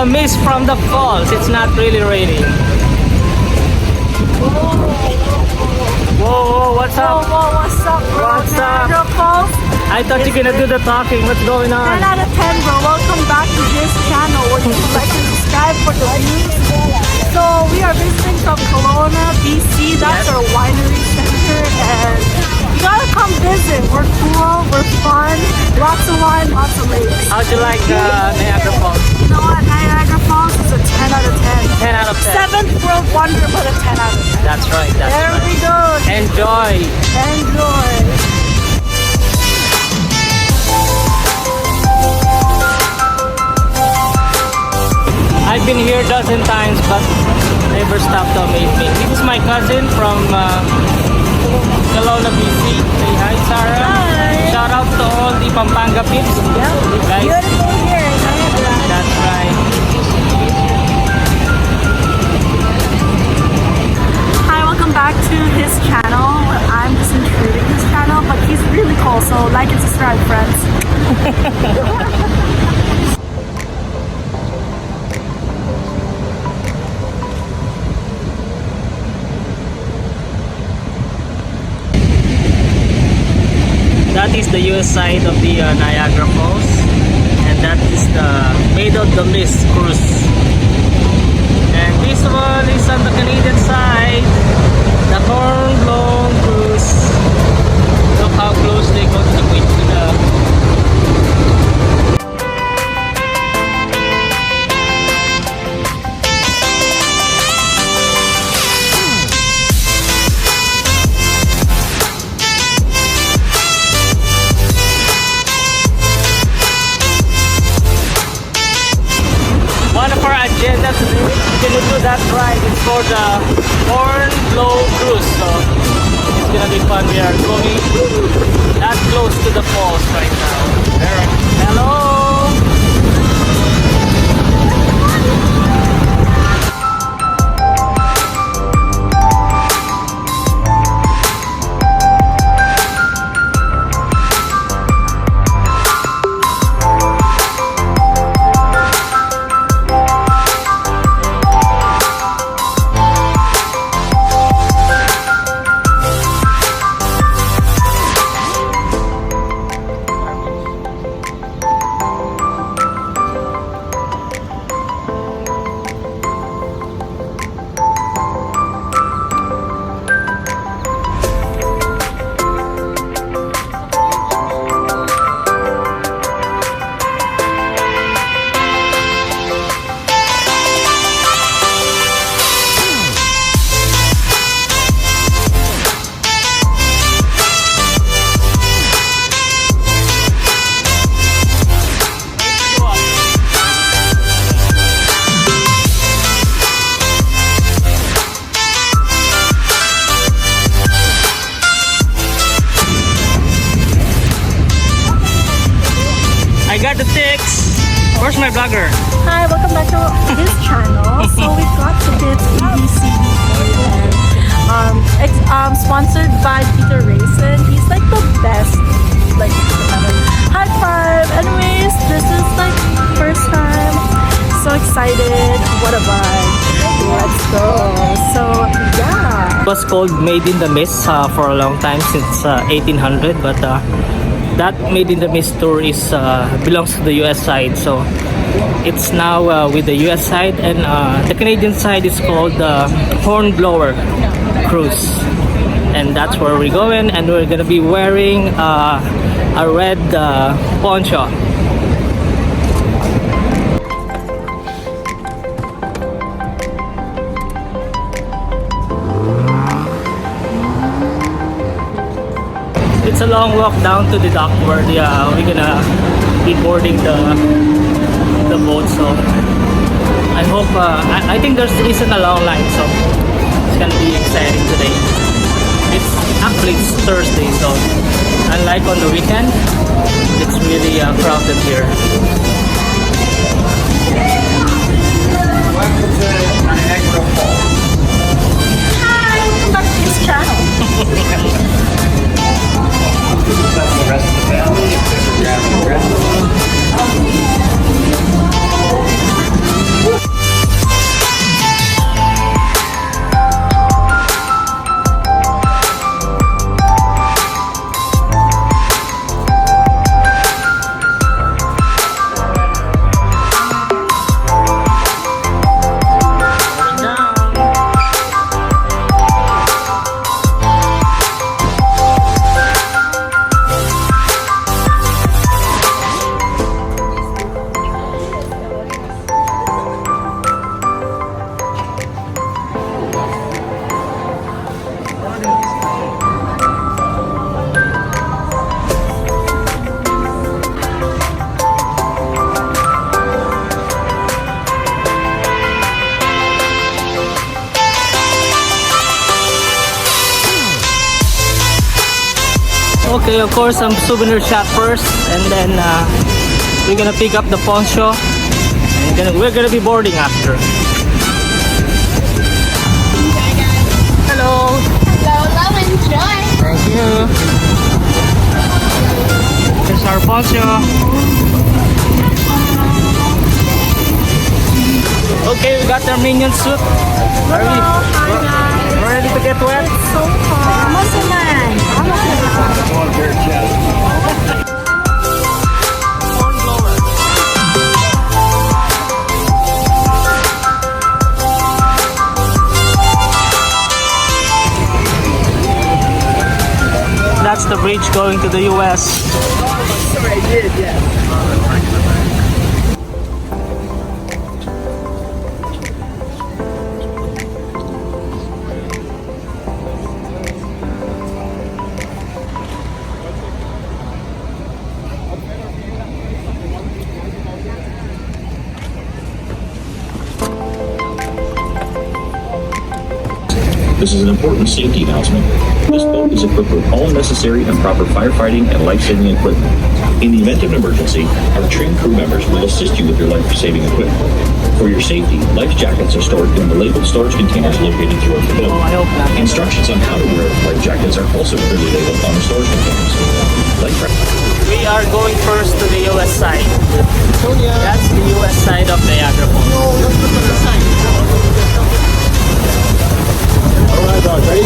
the mist from the falls. It's not really raining. Whoa, what's up? Whoa, what's up, bro? What's up? Niagara Falls. I thought you're gonna do the talking. What's going 10 on? out of 10, bro. Welcome back to this channel where you like and subscribe for the views. So we are visiting from Kelowna, BC. That's our winery center, and you gotta come visit. We're cool, we're fun, lots of wine, lots of lakes. How'd you like Niagara Falls? You know what? Niagara Falls is a 10 out of 10. 10 out of 10. Seventh world wonder, but a 10 out of 10. That's right, that's There right. we go. Enjoy. Enjoy. I've been here a dozen times but never stopped to amaze me. This is my cousin from Kelowna, BC. Say hi, Sarah. Hi. Shout out to all the Pampanga peeps. Yeah, Guys, beautiful here in Niagara. that's right. Hi, welcome back to his channel. I'm just intruding his channel, but he's really cool, so like and subscribe, friends. That is the US side of the Niagara Falls, and that is the Made of the Mist cruise. And this one is on the Canadian side, the Hornblower cruise. Look how close they go to the queen. One of our agenda today, we're gonna do that ride. It's called the Hornblower Cruise. So it's gonna be fun. We are going that close to the falls right now. Hello! I got the ticks. Where's my vlogger? Hi, welcome back to his channel. So we've got tickets ABCD, and it's sponsored by Peter Rayson. He's like the best, like high five. Anyways, this is like first time. So excited! What a vibe! Let's go. So yeah. It was called Made in the Mist for a long time, since 1800, but that Made in the Mist tour is belongs to the US side, so it's now with the US side, and the Canadian side is called the Hornblower Cruise, and that's where we're going, and we're gonna be wearing a red poncho. It's a long walk down to the dock where we're gonna be boarding the boat. So I hope I think there isn't a long line, so it's gonna be exciting today. It's Thursday, so unlike on the weekend, it's really crowded here. Welcome to Niagara Falls. Hi, welcome back to his channel. That's the rest of the family. If there's a grab and grab. Okay, of course, some souvenir shop first, and then we're gonna pick up the poncho, and we're gonna be boarding after. Hello. Hello, enjoy. Thank you. Here's our poncho. Okay, we got our minion suit. Are we? We're ready to get wet? So hot. Vamos naman. Hornblower. That's the bridge going to the US. Sorry, I did, yes. This is an important safety announcement. This boat is equipped with all necessary and proper firefighting and life-saving equipment. In the event of an emergency, our trained crew members will assist you with your life-saving equipment. For your safety, life jackets are stored in the labeled storage containers located throughout the boat. Oh, I hope not. Instructions on how to wear life jackets are also clearly labeled on the storage containers. We are going first to the US side. That's the US side of Niagara Falls. Alright, guys, ready?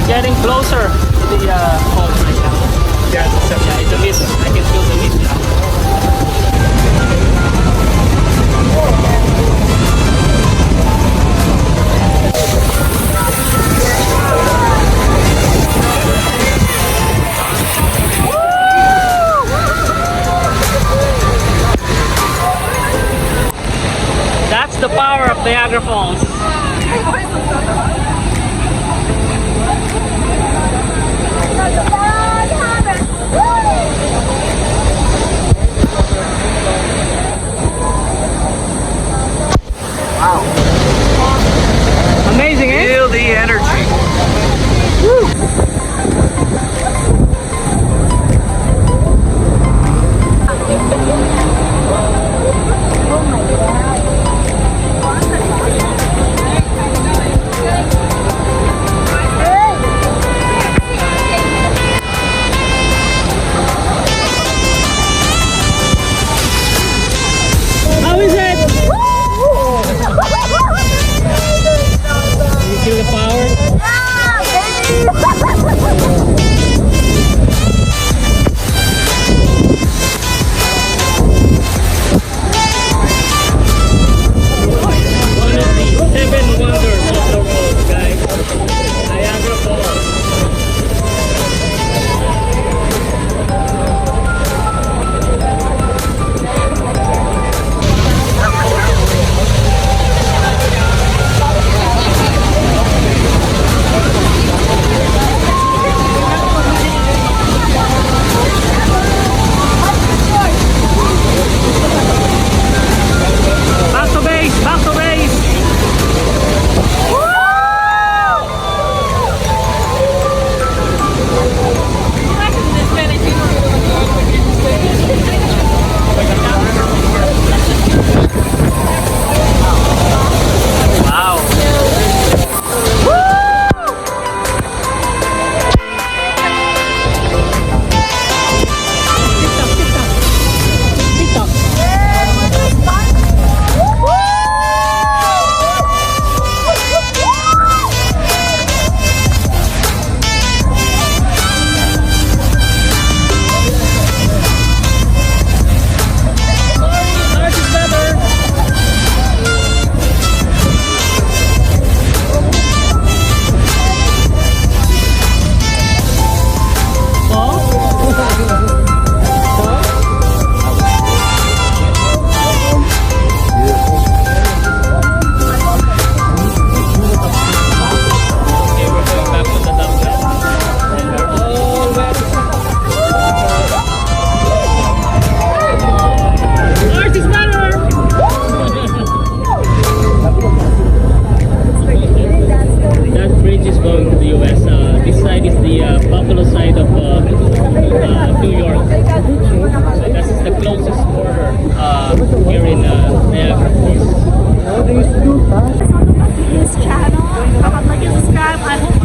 Getting closer to the falls right now. Yeah, Yeah, it's a mist. I can feel the mist now. That's the power of Niagara Falls. going to the US. This side is the Buffalo side of New York. So that's the closest border here in Niagara Falls. His channel, like and subscribe. I hope